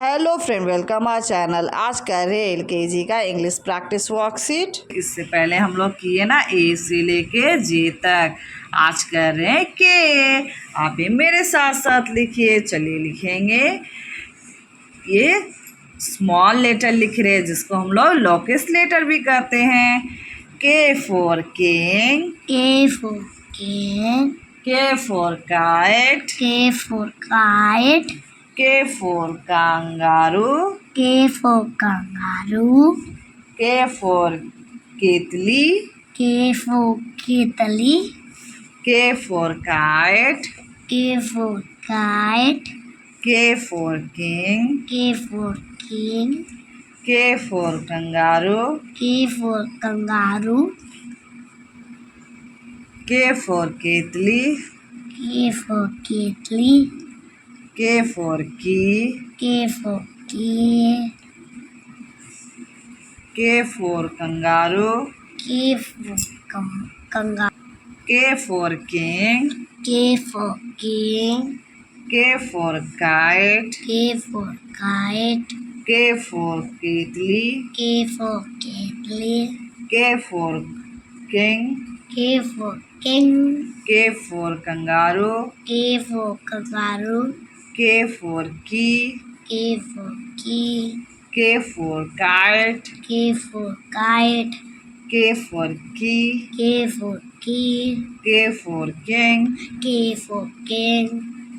Hello friend, welcome our channel. आज कर रहे हैं LKG का इंग्लिश प्रैक्टिस वर्कशीट। इससे पहले हम लोग किए ना ए से लेके जे तक। आज कर रहे हैं के। आप भी मेरे साथ साथ लिखिए। चलिए लिखेंगे। ये स्मॉल लेटर लिख रहे हैं जिसको हम लोग लोकेस्ट लेटर भी कहते हैं। के for king, K for king, के for kite, K for kite, के for kangaroo, K for kangaroo, के फॉर केतली, K for kitty, के for kite, K for kite, के for king, K for king, के for kangaroo, K for kangaroo, के for केतली, K for kitty, के for की, K for key, के for kangaroo, K for kangaroo, के for king, K for king, के for kite, K for kite, के for केतली, K for kitty, के for king, K for king, के for kangaroo, K for kangaroo, के for की, K for key, के for kite, K for kite, के for की, K for key, के for king, K for king,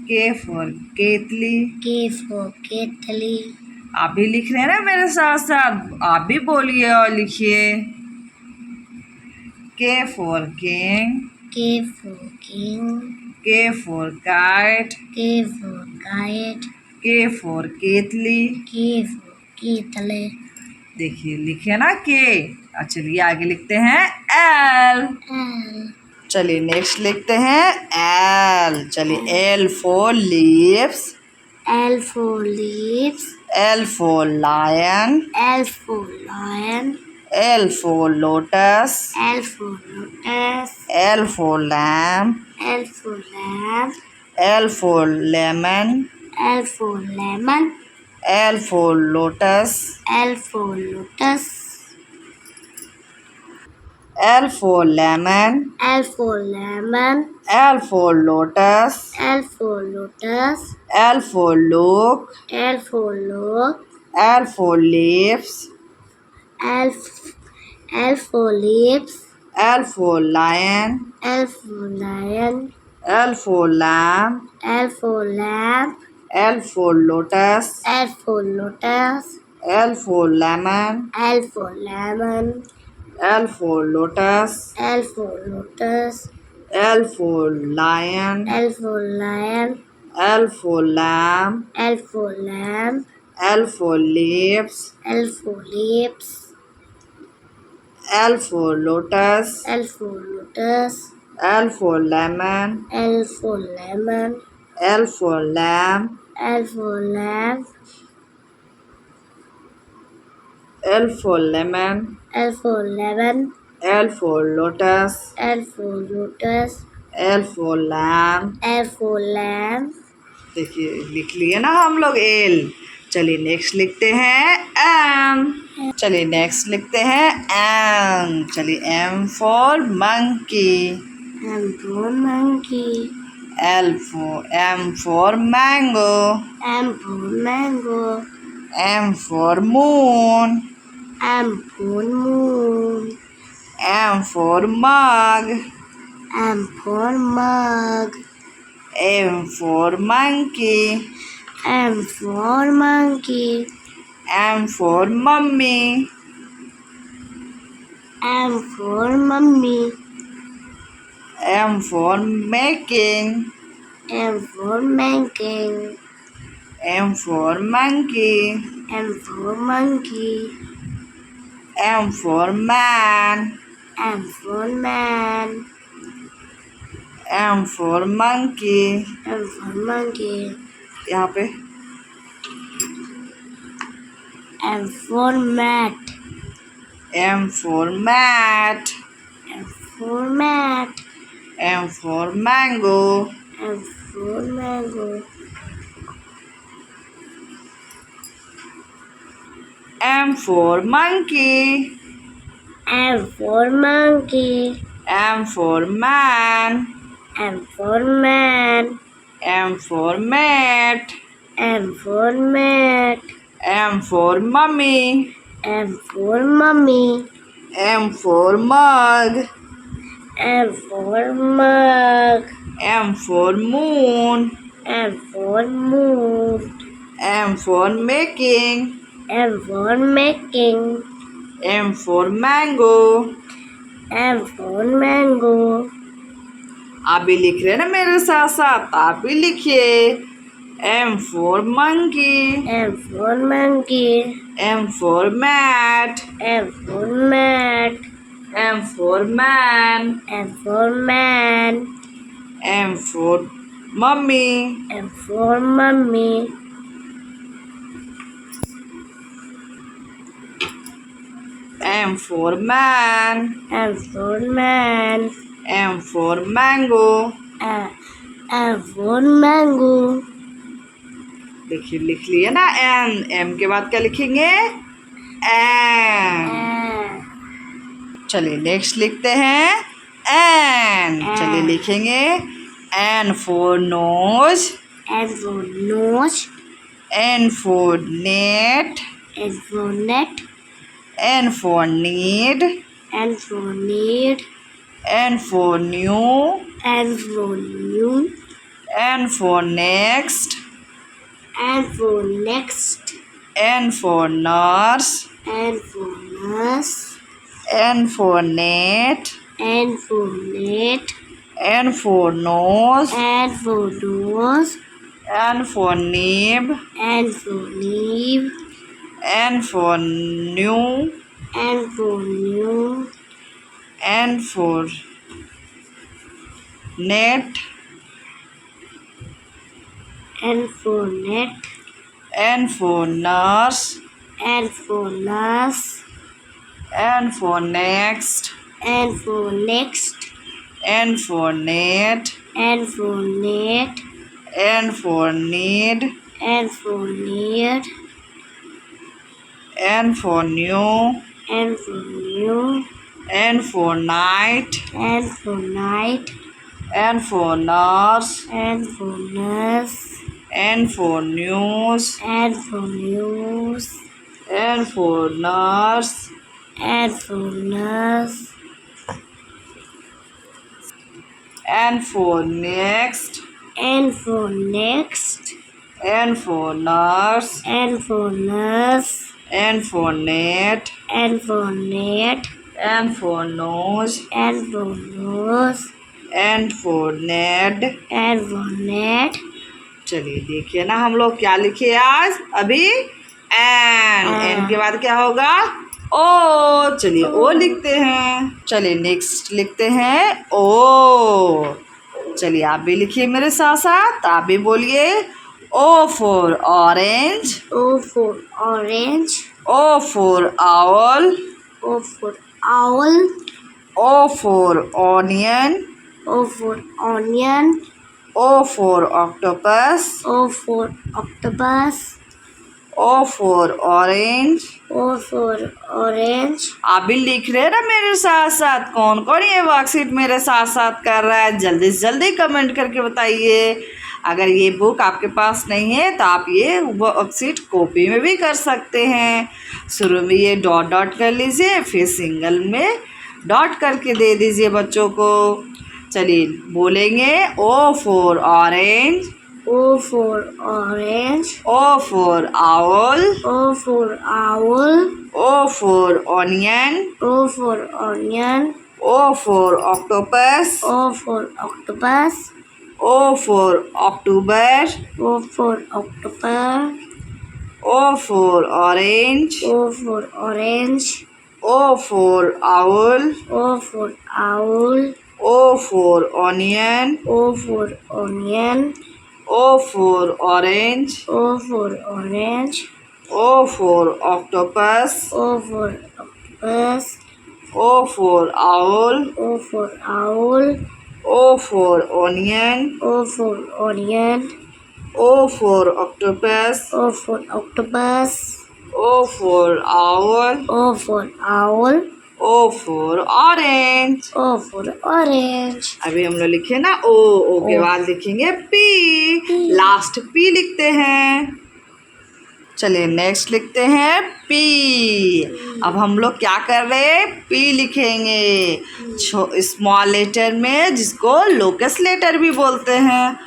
के for केतली। K for kitty, आप भी लिख रहे हैं ना मेरे साथ साथ। आप भी बोलिए और लिखिए। के for king, K for king, के for kite, K for kite, के फॉर केतली। K for kitty, देखिए लिखे ना के। चलिए आगे लिखते हैं एल। L, चलिए नेक्स्ट लिखते हैं एल। चलिए L for leaves, L for leaves, L for lion, L for lion, L for lotus, L for lotus, L for lamp, L for lamb, L for lemon, L for lemon, L for lotus, L for lotus, L for lemon, L for lemon, L for lotus, L for lotus, L for look, L for look, L for lips, L for lips, L for lion, L for lion, L for lamp, L for lamb, L for lotus, L for lotus, L for lemon, L for lemon, L for lotus, L for lotus, L for lion, L for lion, L for lamp, L for lamb, L for lips, L for lips, L for lotus, L for lotus, L for lemon, L for lemon, L for lamp, L for lamb, L for lemon, L for lemon, L for lotus, L for lotus, L for lamp. L for lamb, देखिए लिख लिए ना हम लोग L. चलिए next लिखते हैं M. चलिए नेक्स्ट लिखते हैं एम। चलिए M for monkey, M for monkey, M for mango, M for mango, M for moon, M for moon, M for mug, M for mug, M for monkey, M for monkey, M for mummy, M for mummy, M for making, M for making, M for monkey, M for monkey, M for man, M for man, M for monkey. M for monkey, यहाँ पे M for mat, M for mat, M for mat, M for mango, M for mango, M for monkey. M for monkey. M for man. M for man. M for mat. M for mat. M for mummy. M for mummy. M for mug. M for mug. M for moon. M for moon. M for making. M for making. M for mango. M for mango. आप भी लिख रहे हैं ना मेरे साथ साथ, आप भी लिखिए। M for monkey. M for monkey. M for mat. M for mat. M for man. M for man. M for mummy. M for mummy. M for man. M for man. M for mango. M for mango. देखिए लिख लिए ना N. M के बाद क्या लिखेंगे? N. चलिए next लिखते हैं एन। चलिए लिखेंगे N for nose. N for nose. N for net. N for net. N for need. N for need. N for new. N for new. N for next. N for next. N for nurse. N for nurse. N for net. N for net. N for nose. N for nose. N for nib. N for leaf. N for new. N for new. N for net. N for net. N for nurse. N for nurse. N for next. N for next. N for net. N for net. N for need. N for need. N for new. N for new. N for night. N for night. N for nurse. N for nurse. N for news. N for news. N for nurse. N for nurse. N for next. N for next. N for nurse. N for nurse. N for net. N for net. N for nose. N for nose. N for Ned. N for net. चलिए देखिए ना हम लोग क्या लिखे आज अभी N के बाद क्या होगा ओ। चलिए ओ लिखते हैं। चलिए नेक्स्ट लिखते हैं ओ। चलिए आप भी लिखिए मेरे साथ साथ, आप भी बोलिए O for orange. O for orange. O for owl. O for owl. O for onion. O for onion. O for octopus. O for octopus. O for orange. O for orange. आप भी लिख रहे हैं ना मेरे साथ साथ? कौन कौन ये वर्कशीट मेरे साथ साथ कर रहा है? जल्दी से जल्दी कमेंट करके बताइए। अगर ये बुक आपके पास नहीं है तो आप ये वर्कशीट कॉपी में भी कर सकते हैं। शुरू में ये डॉट डॉट कर लीजिए, फिर सिंगल में डॉट करके दे दीजिए बच्चों को। चलिए बोलेंगे O for orange. O for orange. O for owl. O for owl. O for onion. O for onion. O for octopus. O for octopus. O for October. O for october. O for orange. O for orange. O for owl. O for owl. O for onion. O for onion. O for orange. O for orange. O for octopus. O for octopus. O for owl. O for owl. O for onion. O for onion. O for octopus. O for octopus. O for owl. O for owl. O for orange. O for orange. अभी हम लोग लिखे ना ओ के बाद लिखेंगे P, last P लिखते हैं। चलिए नेक्स्ट लिखते हैं पी। अब हम लोग क्या कर रहे हैं, पी लिखेंगे स्मॉल लेटर में, जिसको लोकस लेटर भी बोलते हैं।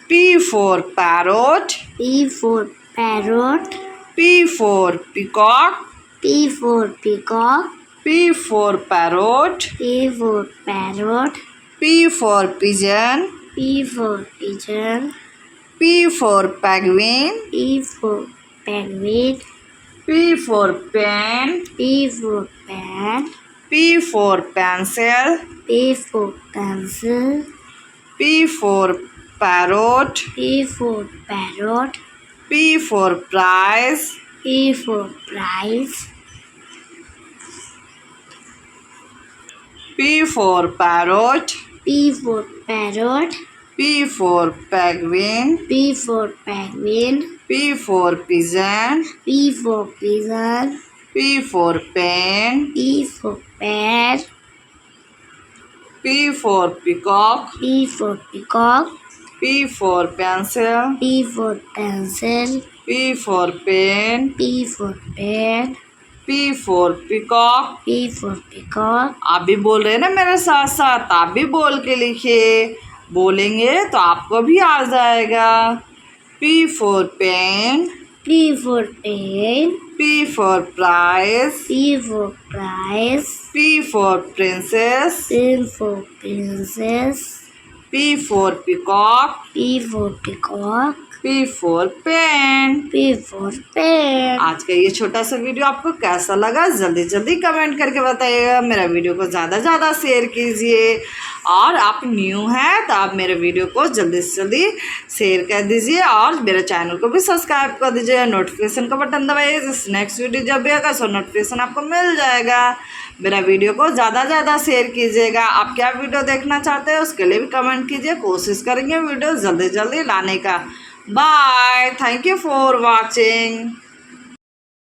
P for parrot. P for parrot. P for peacock. P for peacock. P for parrot. P for parrot. P for pigeon. P for pigeon. P for penguin. P for penguin. P for pen. P for pen. P for pencil. P for pencil. P for parrot. P for parrot. P for prize. P for prize. P for parrot. P for parrot. P for penguin. P for penguin. P for pigeon. P for pigeon. P for pen. P for pen. P for peacock. P for peacock. P for pencil. P for pencil. P for pen. P for pen. P for peacock. P for peacock. आप भी बोल रहे हैं ना मेरे साथ साथ, आप भी बोल के लिखिए। बोलेंगे तो आपको भी आ जाएगा। P for pen. P for pen. P for prize. P for prize. P for princess. P for princess. P for peacock. P for peacock. P for pen. P for pen. आज का ये छोटा सा वीडियो आपको कैसा लगा, जल्दी जल्दी कमेंट करके बताइएगा। मेरा वीडियो को ज़्यादा ज़्यादा शेयर कीजिए, और आप न्यू हैं तो आप मेरे वीडियो को जल्दी से जल्दी शेयर कर दीजिए, और मेरे चैनल को भी सब्सक्राइब कर दीजिए। नोटिफिकेशन का बटन दबाइए, जिस नेक्स्ट वीडियो जब भी आएगा सो नोटिफिकेशन आपको मिल जाएगा। मेरा वीडियो को ज़्यादा ज़्यादा शेयर कीजिएगा। आप क्या वीडियो देखना चाहते हैं उसके लिए भी कमेंट कीजिए, कोशिश करेंगे वीडियो जल्दी जल्दी लाने का। Bye, thank you for watching.